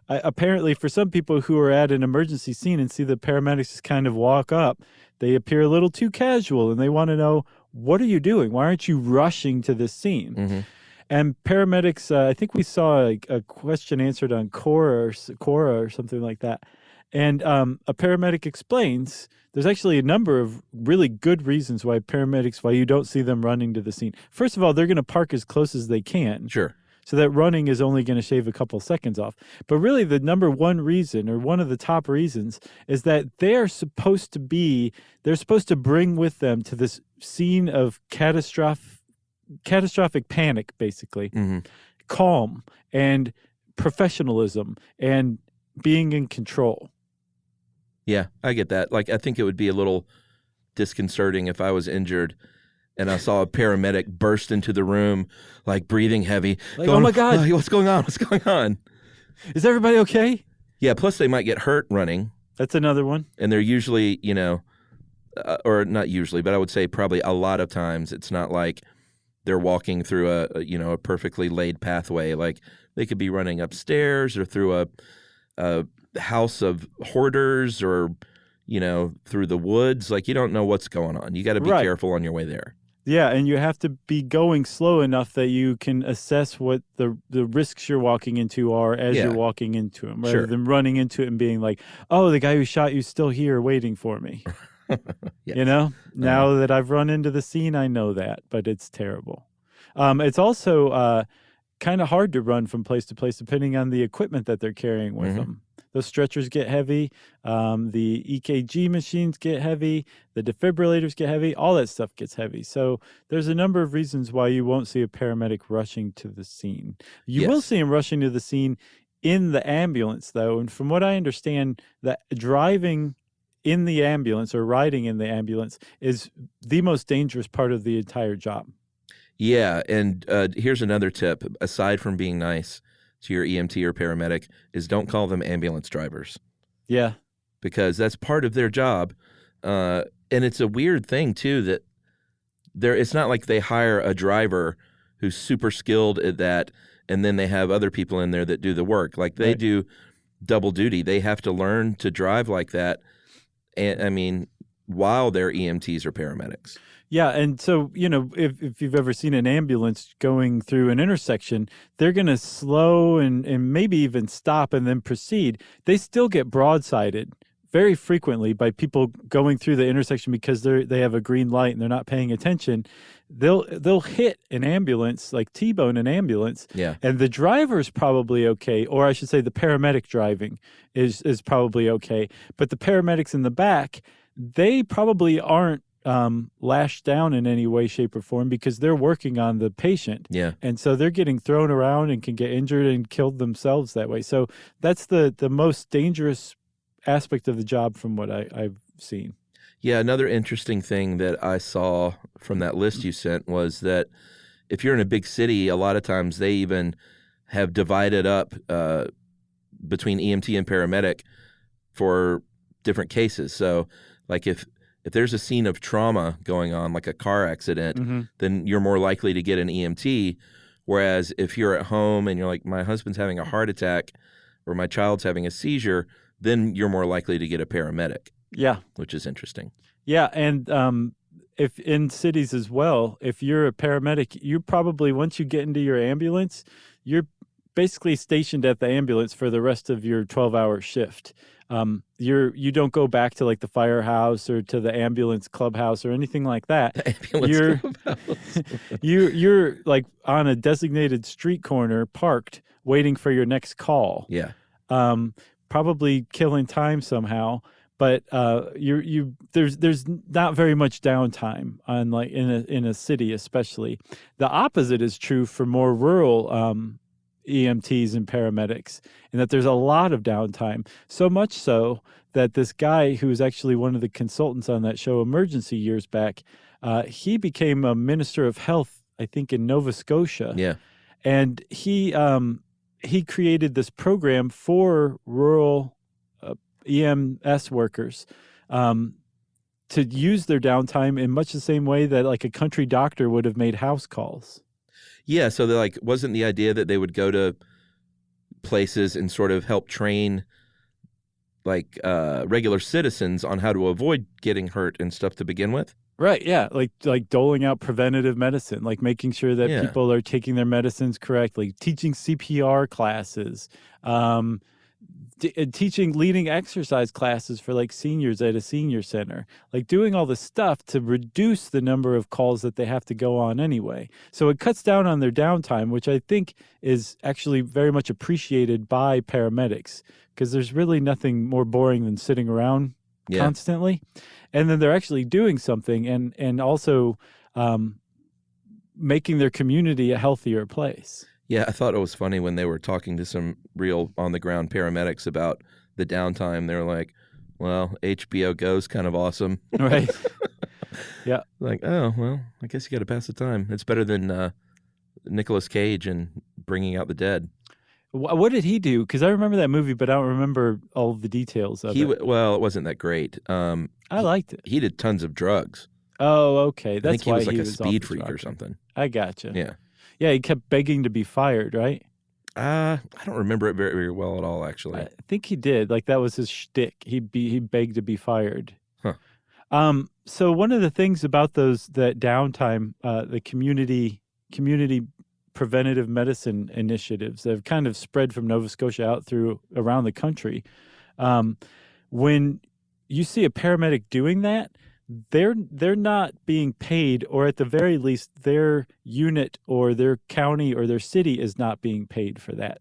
S2: Apparently, for some people who are at an emergency scene and see the paramedics just kind of walk up, they appear a little too casual, and they want to know, what are you doing? Why aren't you rushing to this scene?
S4: Mm-hmm.
S2: And paramedics, I think we saw a question answered on Quora or something like that. And a paramedic explains there's actually a number of really good reasons why you don't see them running to the scene. First of all, they're going to park as close as they can.
S4: Sure.
S2: So that running is only going to shave a couple seconds off. But really the number one reason, or one of the top reasons, is that they're supposed to bring with them to this scene of catastrophic panic, basically, calm and professionalism and being in control.
S4: Yeah, I get that. Like, I think it would be a little disconcerting if I was injured and I saw a paramedic burst into the room, like breathing heavy.
S2: Like, oh my God.
S4: What's going on? What's going on?
S2: Is everybody okay?
S4: Yeah, plus they might get hurt running.
S2: That's another one.
S4: And they're usually, or not usually, but I would say probably a lot of times it's not like they're walking through a perfectly laid pathway. Like, they could be running upstairs or through a house of hoarders or, through the woods. Like, you don't know what's going on. You got to be careful on your way there.
S2: Yeah, and you have to be going slow enough that you can assess what the risks you're walking into are as you're walking into them, rather than running into it and being like, oh, the guy who shot you's still here waiting for me.
S4: Yes.
S2: Now that I've run into the scene, I know that, but it's terrible. It's also kind of hard to run from place to place depending on the equipment that they're carrying with them. Those stretchers get heavy. The EKG machines get heavy. The defibrillators get heavy. All that stuff gets heavy. So there's a number of reasons why you won't see a paramedic rushing to the scene. You will see him rushing to the scene in the ambulance, though. And from what I understand, that driving in the ambulance or riding in the ambulance is the most dangerous part of the entire job.
S4: Yeah, and here's another tip. Aside from being nice to your EMT or paramedic, is don't call them ambulance drivers.
S2: Yeah.
S4: Because that's part of their job. And it's a weird thing, too, that it's not like they hire a driver who's super skilled at that, and then they have other people in there that do the work. Like, they do double duty. They have to learn to drive like that, and I mean, while they're EMTs or paramedics.
S2: Yeah, and so, if you've ever seen an ambulance going through an intersection, they're going to slow and maybe even stop and then proceed. They still get broadsided very frequently by people going through the intersection because they have a green light and they're not paying attention. They'll hit an ambulance, like T-bone an ambulance, and the driver's probably okay, or I should say the paramedic driving is probably okay. But the paramedics in the back, they probably aren't lashed down in any way, shape, or form because they're working on the patient.
S4: Yeah.
S2: And so they're getting thrown around and can get injured and killed themselves that way. So that's the most dangerous aspect of the job from what I've seen.
S4: Yeah, another interesting thing that I saw from that list you sent was that if you're in a big city, a lot of times they even have divided up between EMT and paramedic for different cases. So, like, if there's a scene of trauma going on, like a car accident, then you're more likely to get an EMT. Whereas if you're at home and you're like, my husband's having a heart attack or my child's having a seizure, then you're more likely to get a paramedic.
S2: Yeah.
S4: Which is interesting.
S2: Yeah, and if in cities as well, if you're a paramedic, you probably, once you get into your ambulance, you're basically stationed at the ambulance for the rest of your 12-hour shift. You don't go back to like the firehouse or to the ambulance clubhouse or anything like that.
S4: The ambulance clubhouse.
S2: You're like on a designated street corner parked waiting for your next call.
S4: Yeah.
S2: Probably killing time somehow. but there's not very much downtime on like in a city, especially. The opposite is true for more rural EMTs and paramedics, and that there's a lot of downtime. So much so that this guy who was actually one of the consultants on that show Emergency years back, he became a minister of health, I think, in Nova Scotia.
S4: Yeah.
S2: And he created this program for rural EMS workers to use their downtime in much the same way that like a country doctor would have made house calls.
S4: Yeah, so they're like, wasn't the idea that they would go to places and sort of help train like regular citizens on how to avoid getting hurt and stuff to begin with?
S2: Right, yeah, like doling out preventative medicine, like making sure that
S4: Yeah.
S2: people are taking their medicines correctly, teaching CPR classes, teaching leading exercise classes for like seniors at a senior center, like doing all this stuff to reduce the number of calls that they have to go on anyway. So it cuts down on their downtime, which I think is actually very much appreciated by paramedics, because there's really nothing more boring than sitting around constantly. And then they're actually doing something and also making their community a healthier place.
S4: Yeah, I thought it was funny when they were talking to some real on-the-ground paramedics about the downtime. They were like, well, HBO Go's kind of awesome.
S2: Right. Yeah.
S4: Like, oh, well, I guess you got to pass the time. It's better than Nicolas Cage and Bringing Out the Dead.
S2: What did he do? Because I remember that movie, but I don't remember all the details of it.
S4: Well, it wasn't that great.
S2: I liked it.
S4: He did tons of drugs.
S2: Oh, okay.
S4: I
S2: That's
S4: think he
S2: why
S4: was like a
S2: off
S4: speed
S2: the
S4: freak or
S2: drugs.
S4: something.
S2: I gotcha.
S4: Yeah.
S2: Yeah, he kept begging to be fired, right?
S4: I don't remember it very, very well at all, actually.
S2: I think he did. Like that was his shtick. He begged to be fired.
S4: Huh.
S2: So one of the things about that downtime, the community preventative medicine initiatives that have kind of spread from Nova Scotia out around the country. When you see a paramedic doing that, they're not being paid, or at the very least, their unit or their county or their city is not being paid for that,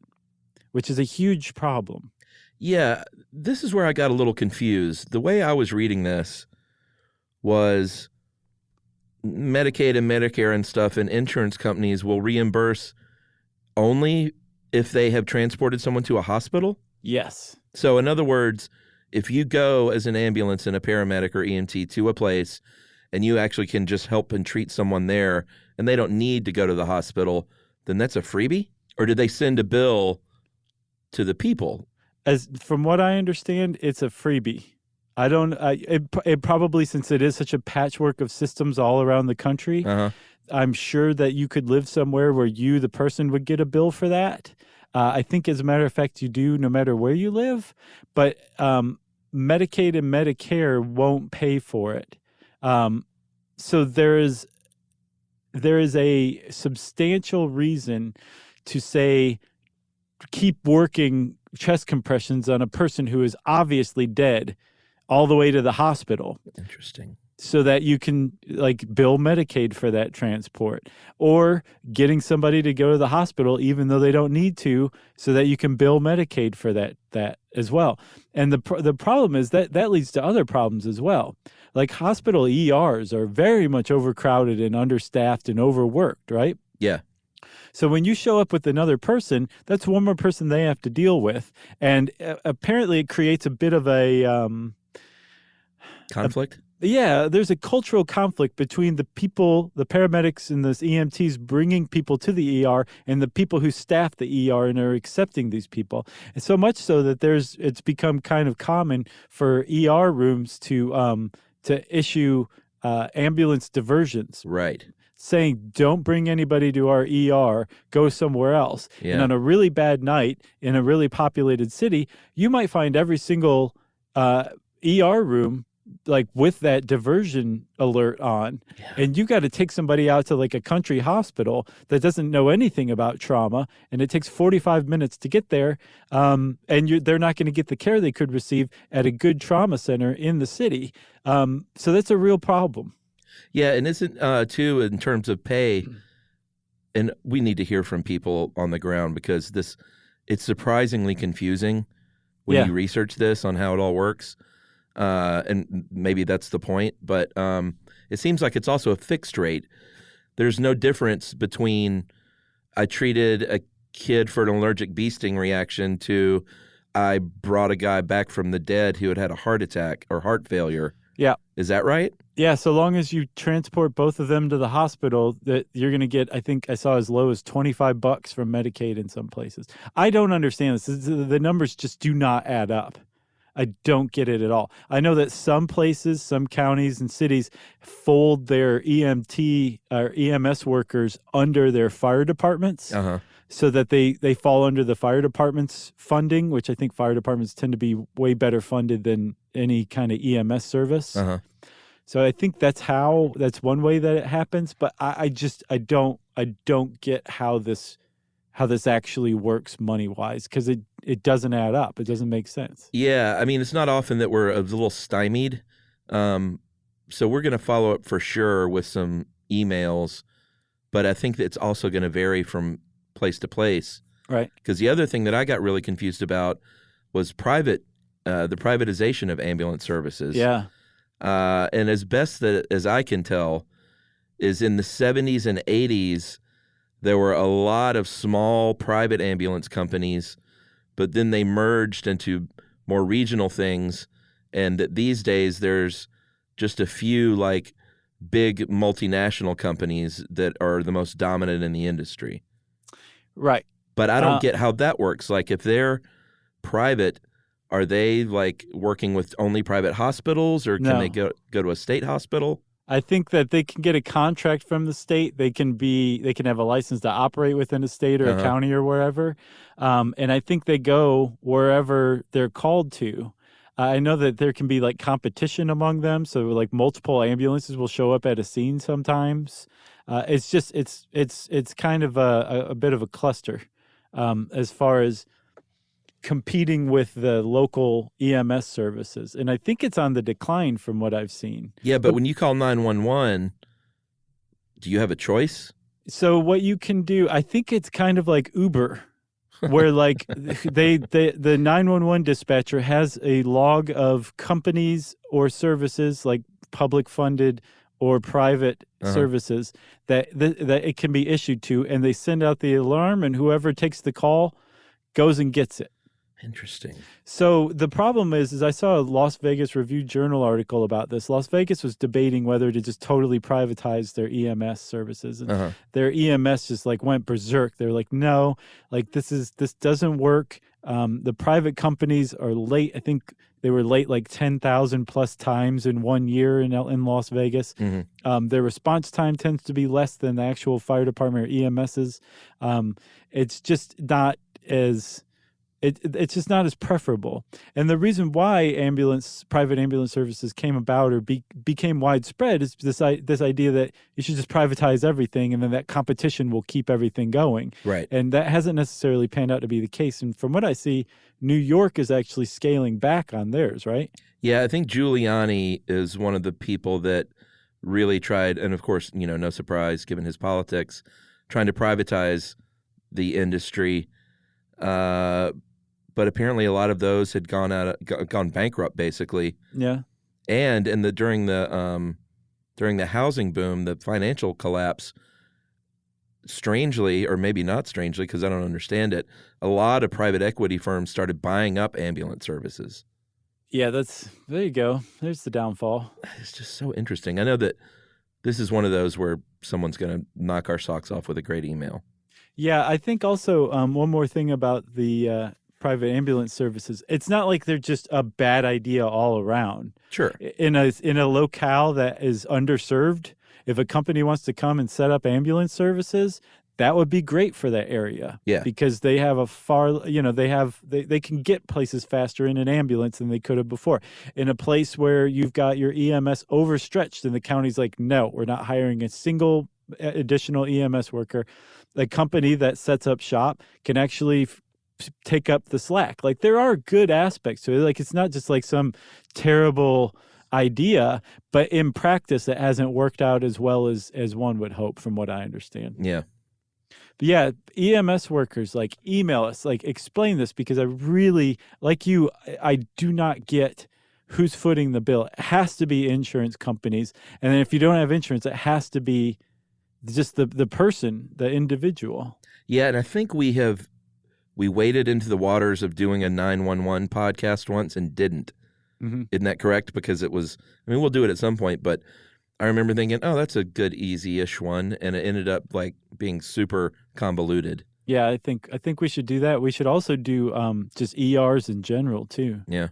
S2: which is a huge problem.
S4: Yeah, this is where I got a little confused. The way I was reading this was Medicaid and Medicare and stuff, and insurance companies will reimburse only if they have transported someone to a hospital?
S2: Yes.
S4: So in other words, if you go as an ambulance and a paramedic or EMT to a place and you actually can just help and treat someone there and they don't need to go to the hospital, then that's a freebie? Or did they send a bill to the people?
S2: From what I understand, it's a freebie. It probably, since it is such a patchwork of systems all around the country, I'm sure that you could live somewhere where you, the person, would get a bill for that. I think, as a matter of fact, you do no matter where you live. But Medicaid and Medicare won't pay for it. So there is a substantial reason to say keep working chest compressions on a person who is obviously dead all the way to the hospital.
S4: Interesting.
S2: So that you can like bill Medicaid for that transport, or getting somebody to go to the hospital even though they don't need to, so that you can bill Medicaid for that as well. And the problem is that leads to other problems as well. Like hospital ERs are very much overcrowded and understaffed and overworked, right?
S4: Yeah.
S2: So when you show up with another person, that's one more person they have to deal with. And apparently it creates a bit of a
S4: conflict?
S2: There's a cultural conflict between the people, the paramedics and the EMTs bringing people to the ER and the people who staff the ER and are accepting these people. And so much so that it's become kind of common for ER rooms to issue ambulance diversions.
S4: Right.
S2: Saying, don't bring anybody to our ER, go somewhere else.
S4: Yeah.
S2: And on a really bad night in a really populated city, you might find every single ER room like with that diversion alert on, and you got to take somebody out to like a country hospital that doesn't know anything about trauma, and it takes 45 minutes to get there, and they're not going to get the care they could receive at a good trauma center in the city. So that's a real problem.
S4: Yeah, and isn't too in terms of pay, and we need to hear from people on the ground because it's surprisingly confusing when you research this on how it all works. and maybe that's the point. But it seems like it's also a fixed rate. There's no difference between I treated a kid for an allergic bee sting reaction to I brought a guy back from the dead who had a heart attack or heart failure.
S2: Yeah.
S4: Is that right?
S2: Yeah, so long as you transport both of them to the hospital, that you're going to get, I think I saw as low as $25 from Medicaid in some places. I don't understand this. The numbers just do not add up. I don't get it at all. I know that some places, some counties and cities fold their EMT or EMS workers under their fire departments so that they fall under the fire department's funding, which I think fire departments tend to be way better funded than any kind of EMS service. So I think that's one way that it happens, but I don't get how this actually works money wise, because it doesn't add up. It doesn't make sense.
S4: Yeah, I mean, it's not often that we're a little stymied. So we're going to follow up for sure with some emails, but I think that it's also going to vary from place to place.
S2: Right.
S4: Because the other thing that I got really confused about was the privatization of ambulance services.
S2: Yeah.
S4: And as best as I can tell, is in the 70s and 80s, there were a lot of small private ambulance companies, but then they merged into more regional things. And that these days there's just a few like big multinational companies that are the most dominant in the industry.
S2: Right.
S4: But I don't get how that works. Like if they're private, are they like working with only private hospitals, or can they go to a state hospital?
S2: I think that they can get a contract from the state. They can have a license to operate within a state or a county or wherever. And I think they go wherever they're called to. I know that there can be like competition among them. So like multiple ambulances will show up at a scene sometimes. It's kind of a bit of a cluster as far as competing with the local EMS services. And I think it's on the decline from what I've seen.
S4: Yeah, but when you call 911, do you have a choice?
S2: So what you can do, I think it's kind of like Uber, where like the 911 dispatcher has a log of companies or services, like public funded or private services that it can be issued to, and they send out the alarm, and whoever takes the call goes and gets it.
S4: Interesting.
S2: So the problem is I saw a Las Vegas Review-Journal article about this. Las Vegas was debating whether to just totally privatize their EMS services. And their EMS just like went berserk. They're like, no, like this doesn't work. The private companies are late. I think they were late like 10,000 plus times in 1 year in Las Vegas. Their response time tends to be less than the actual fire department or EMS's. It's just not as... It's just not as preferable. And the reason why private ambulance services came about or became widespread is this idea that you should just privatize everything, and then that competition will keep everything going.
S4: Right.
S2: And that hasn't necessarily panned out to be the case. And from what I see, New York is actually scaling back on theirs, right?
S4: Yeah, I think Giuliani is one of the people that really tried, and of course, no surprise given his politics, trying to privatize the industry. But apparently, a lot of those had gone bankrupt, basically.
S2: Yeah.
S4: And during the housing boom, the financial collapse, strangely, or maybe not strangely, because I don't understand it, a lot of private equity firms started buying up ambulance services.
S2: Yeah, there you go. There's the downfall.
S4: It's just so interesting. I know that this is one of those where someone's going to knock our socks off with a great email. Yeah,
S2: I think also one more thing about the private ambulance services. It's not like they're just a bad idea all around.
S4: Sure.
S2: In a locale that is underserved, if a company wants to come and set up ambulance services, that would be great for that area.
S4: Yeah.
S2: Because they have they can get places faster in an ambulance than they could have before. In a place where you've got your EMS overstretched and the county's like, no, we're not hiring a single additional EMS worker, a company that sets up shop can actually take up the slack. Like there are good aspects to it. Like it's not just like some terrible idea, but in practice it hasn't worked out as well as one would hope, from what I understand.
S4: Yeah.
S2: But yeah, EMS workers, like email us, like explain this, because I really, like you, I do not get who's footing the bill? It has to be insurance companies. And then if you don't have insurance, it has to be just the person, the individual.
S4: Yeah, and I think we waded into the waters of doing a 911 podcast once and didn't.
S2: Mm-hmm.
S4: Isn't that correct? Because it was, I mean, we'll do it at some point, but I remember thinking, oh, that's a good, easy-ish one, and it ended up like being super convoluted.
S2: Yeah, I think we should do that. We should also do just ERs in general too.
S4: Yeah.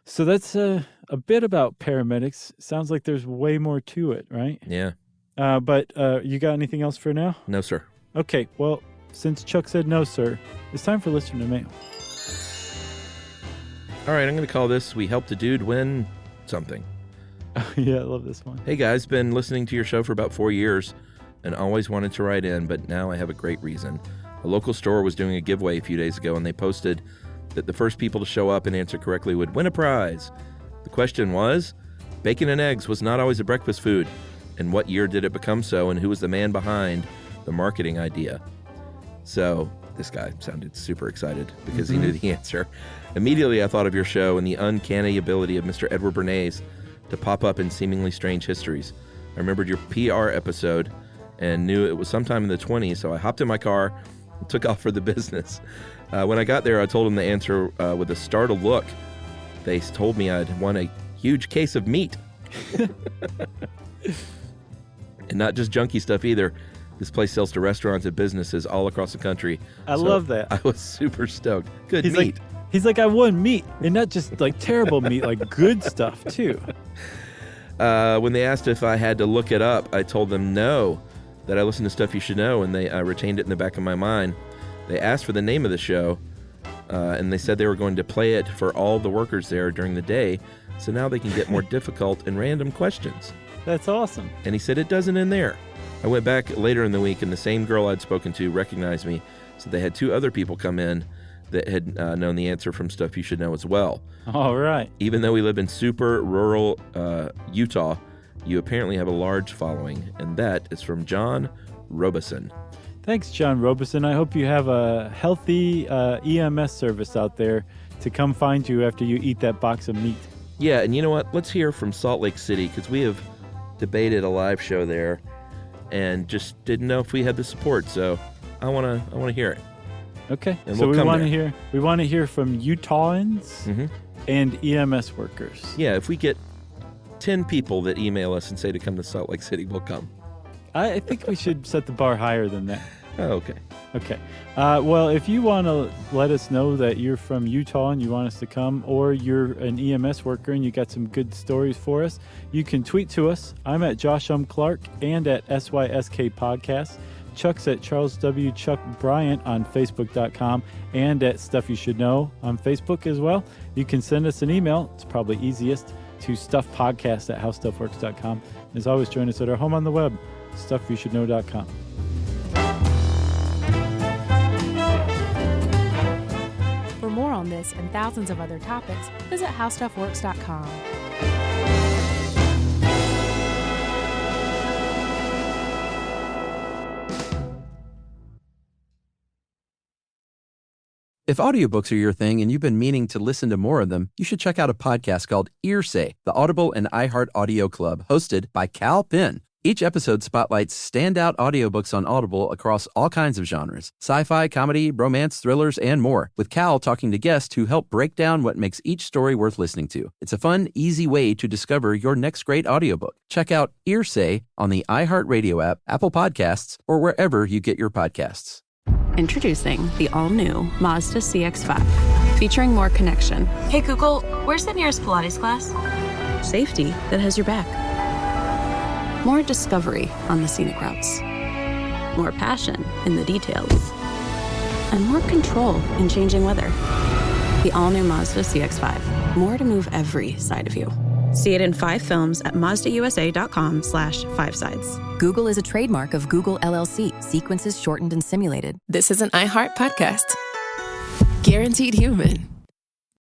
S2: So that's a bit about paramedics. Sounds like there's way more to it, right?
S4: Yeah.
S2: But you got anything else for now?
S4: No, sir.
S2: Okay, well, since Chuck said no, sir, it's time for listener mail.
S4: All right, I'm going to call this We Helped a Dude Win Something.
S2: Yeah, I love this one.
S4: Hey, guys, been listening to your show for about 4 years and always wanted to write in, but now I have a great reason. A local store was doing a giveaway a few days ago, and they posted that the first people to show up and answer correctly would win a prize. The question was, bacon and eggs was not always a breakfast food, and what year did it become so, and who was the man behind the marketing idea? So this guy sounded super excited because he knew the answer. Immediately, I thought of your show and the uncanny ability of Mr. Edward Bernays to pop up in seemingly strange histories. I remembered your PR episode and knew it was sometime in the 20s, so I hopped in my car and took off for the business. When I got there, I told them the answer with a startled look. They told me I'd won a huge case of meat. And not just junky stuff either. This place sells to restaurants and businesses all across the country.
S2: I love that.
S4: I was super stoked. Good meat.
S2: He's like, I won meat, and not just like terrible meat, like good stuff too.
S4: When they asked if I had to look it up, I told them no, that I listened to Stuff You Should Know, and they retained it in the back of my mind. They asked for the name of the show, and they said they were going to play it for all the workers there during the day, so now they can get more difficult and random questions.
S2: That's awesome.
S4: And he said it doesn't end there. I went back later in the week, and the same girl I'd spoken to recognized me, so they had 2 other people come in that had known the answer from Stuff You Should Know as well.
S2: All right.
S4: Even though we live in super rural Utah, you apparently have a large following, and that is from John Robeson.
S2: Thanks, John Robeson. I hope you have a healthy EMS service out there to come find you after you eat that box of meat.
S4: Yeah, and you know what? Let's hear from Salt Lake City, because we have debated a live show there and just didn't know if we had the support, so I want to hear it.
S2: Okay,
S4: and
S2: so
S4: we'll
S2: we want to hear from Utahans and EMS workers.
S4: Yeah, if we get 10 people that email us and say to come to Salt Lake City, we'll come.
S2: I think we should set the bar higher than that.
S4: Oh, okay.
S2: Okay. Well, if you want to let us know that you're from Utah and you want us to come, or you're an EMS worker and you got some good stories for us, you can tweet to us. I'm at Josh Clark and at SYSK Podcast. Chuck's at Charles W. Chuck Bryant on Facebook.com and at Stuff You Should Know on Facebook as well. You can send us an email. It's probably easiest to stuffpodcast@howstuffworks.com. As always, join us at our home on the web, stuffyoushouldknow.com.
S3: For more on this and thousands of other topics, visit howstuffworks.com.
S5: If audiobooks are your thing and you've been meaning to listen to more of them, you should check out a podcast called Earsay, the Audible and iHeart Audio Club, hosted by Cal Penn. Each episode spotlights standout audiobooks on Audible across all kinds of genres: sci-fi, comedy, romance, thrillers, and more, with Cal talking to guests who help break down what makes each story worth listening to. It's a fun, easy way to discover your next great audiobook. Check out Earsay on the iHeartRadio app, Apple Podcasts, or wherever you get your podcasts.
S7: Introducing the all-new Mazda CX-5, featuring more connection.
S8: Hey Google, where's the nearest Pilates class?
S7: Safety that has your back. More discovery on the scenic routes. More passion in the details. And more control in changing weather. The all-new Mazda CX-5. More to move every side of you. See it in 5 films at MazdaUSA.com/5sides.
S9: Google is a trademark of Google LLC. Sequences shortened and simulated.
S1: This is an iHeart podcast. Guaranteed human.